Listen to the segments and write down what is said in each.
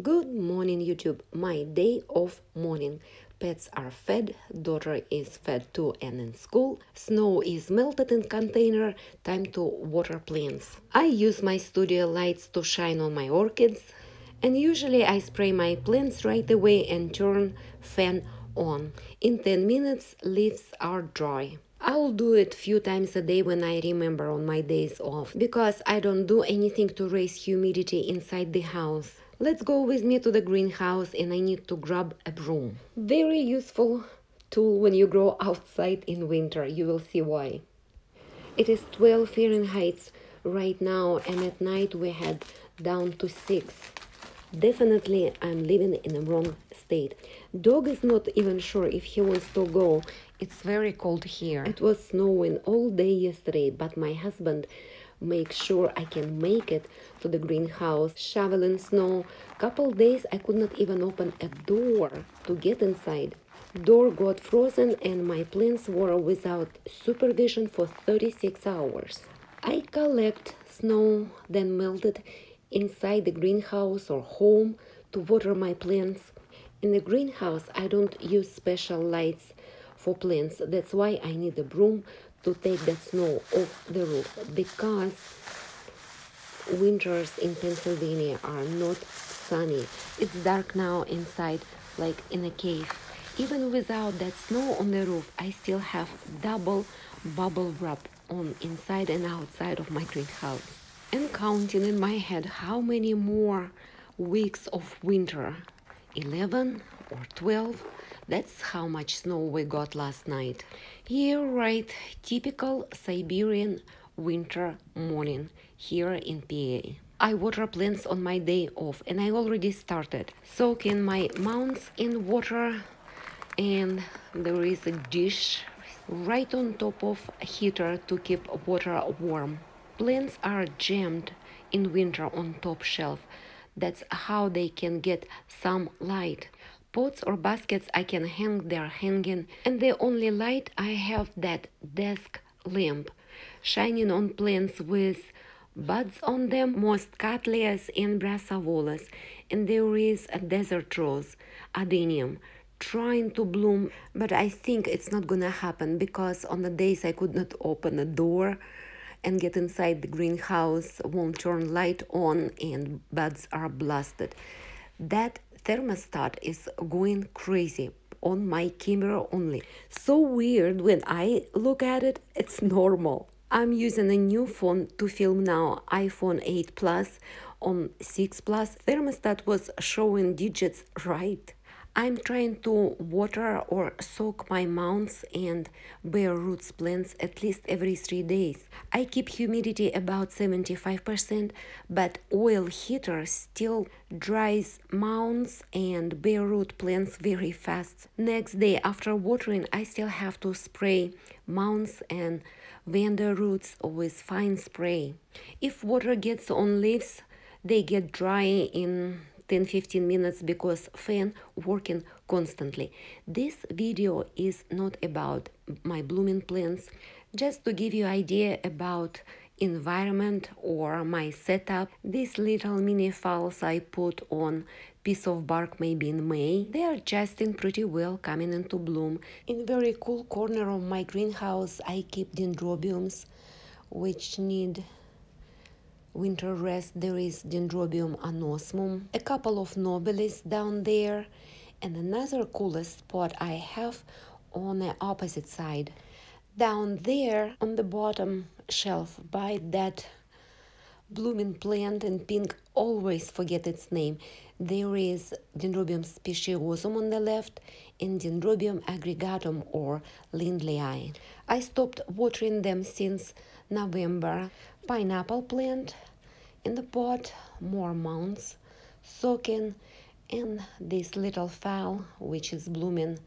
Good morning, YouTube. My day of morning. Pets are fed, daughter is fed too and in school. Snow is melted in container, time to water plants. I use my studio lights to shine on my orchids, and usually I spray my plants right away and turn fan on. In 10 minutes, leaves are dry. I'll do it few times a day when I remember on my days off, because I don't do anything to raise humidity inside the house. Let's go with me to the greenhouse and I need to grab a broom. Very useful tool when you grow outside in winter, you will see why. It is 12 Fahrenheit right now and at night we had down to 6. Definitely I'm living in the wrong state. Dog is not even sure if he wants to go. It's very cold here. It was snowing all day yesterday, but my husband makes sure I can make it to the greenhouse, shoveling snow. Couple days I could not even open a door to get inside. Door got frozen and my plants were without supervision for 36 hours. I collect snow, then melt it inside the greenhouse or home to water my plants. In the greenhouse, I don't use special lights for plants. That's why I need a broom to take that snow off the roof, because winters in Pennsylvania are not sunny. It's dark now inside, like in a cave. Even without that snow on the roof, I still have double bubble wrap on inside and outside of my greenhouse. And counting in my head how many more weeks of winter, 11 or 12, that's how much snow we got last night. Yeah, right, typical Siberian winter morning here in PA. I water plants on my day off and I already started soaking my mounds in water, and there is a dish right on top of a heater to keep water warm. Plants are jammed in winter on top shelf. That's how they can get some light. Pots or baskets I can hang, they're hanging, and the only light I have that desk lamp shining on plants with buds on them, most cattleyas and brassavolas, and there is a desert rose, adenium, trying to bloom, but I think it's not gonna happen because on the days I could not open a door and get inside the greenhouse, won't turn light on and buds are blasted. That thermostat is going crazy on my camera only. So weird when I look at it, it's normal. I'm using a new phone to film now, iPhone 8 Plus on 6 Plus. Thermostat was showing digits right. I'm trying to water or soak my mounds and bare roots plants at least every 3 days. I keep humidity about 75%, but oil heater still dries mounds and bare root plants very fast. Next day after watering, I still have to spray mounds and vanda roots with fine spray. If water gets on leaves, they get dry in 10-15 minutes because fan working constantly. This video is not about my blooming plants, just to give you idea about environment or my setup. These little mini falls I put on piece of bark maybe in May. They are adjusting pretty well, coming into bloom. In very cool corner of my greenhouse I keep dendrobiums which need winter rest. There is Dendrobium anosmum, a couple of nobilis down there, and another coolest spot I have on the opposite side. Down there on the bottom shelf by that blooming plant in pink, always forget its name, there is Dendrobium speciosum on the left and Dendrobium aggregatum or Lindleyi. I stopped watering them since November. Pineapple plant in the pot, more mounds soaking, and this little fowl which is blooming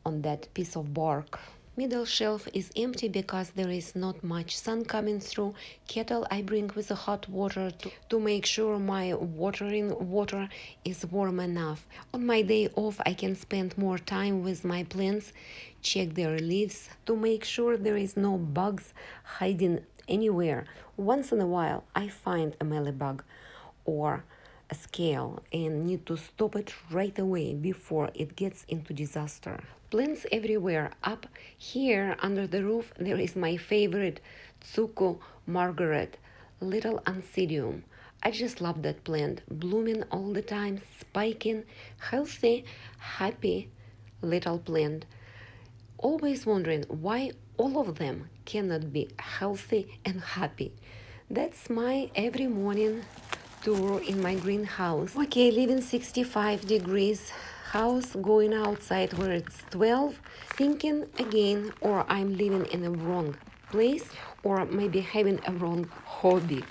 on that piece of bark. Middle shelf is empty because there is not much sun coming through. Kettle I bring with the hot water to make sure my watering water is warm enough. On my day off I can spend more time with my plants, check their leaves to make sure there is no bugs hiding anywhere. Once in a while I find a mealybug or scale and need to stop it right away before it gets into disaster. Plants everywhere. Up here under the roof there is my favorite Tsuku Margaret, little Ansidium. I just love that plant, blooming all the time, spiking, healthy, happy little plant. Always wondering why all of them cannot be healthy and happy. That's my every morning tour in my greenhouse. Okay, living 65 degrees house, going outside where it's 12, thinking again, or I'm living in a wrong place, or maybe having a wrong hobby.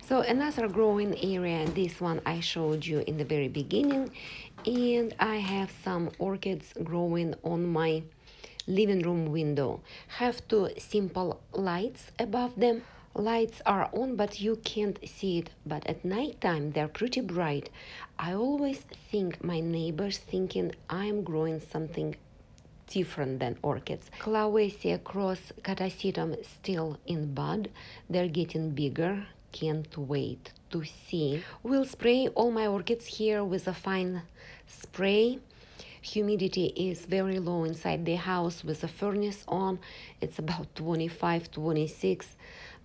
So another growing area, this one I showed you in the very beginning, and I have some orchids growing on my living room window. Have two simple lights above them. Lights are on but you can't see it, but at night time they're pretty bright. I always think my neighbors thinking I'm growing something different than orchids. Cloacia cross catasetum still in bud. They're getting bigger. Can't wait to see. We'll spray all my orchids here with a fine spray. Humidity is very low inside the house with the furnace on. It's about 25, 26.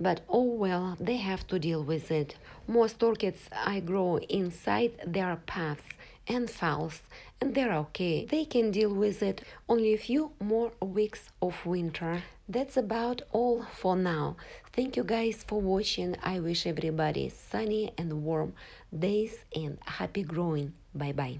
But oh well, they have to deal with it. Most orchids I grow inside their paths and falls, and they're okay. They can deal with it. Only a few more weeks of winter. That's about all for now. Thank you guys for watching. I wish everybody sunny and warm days and happy growing. Bye bye.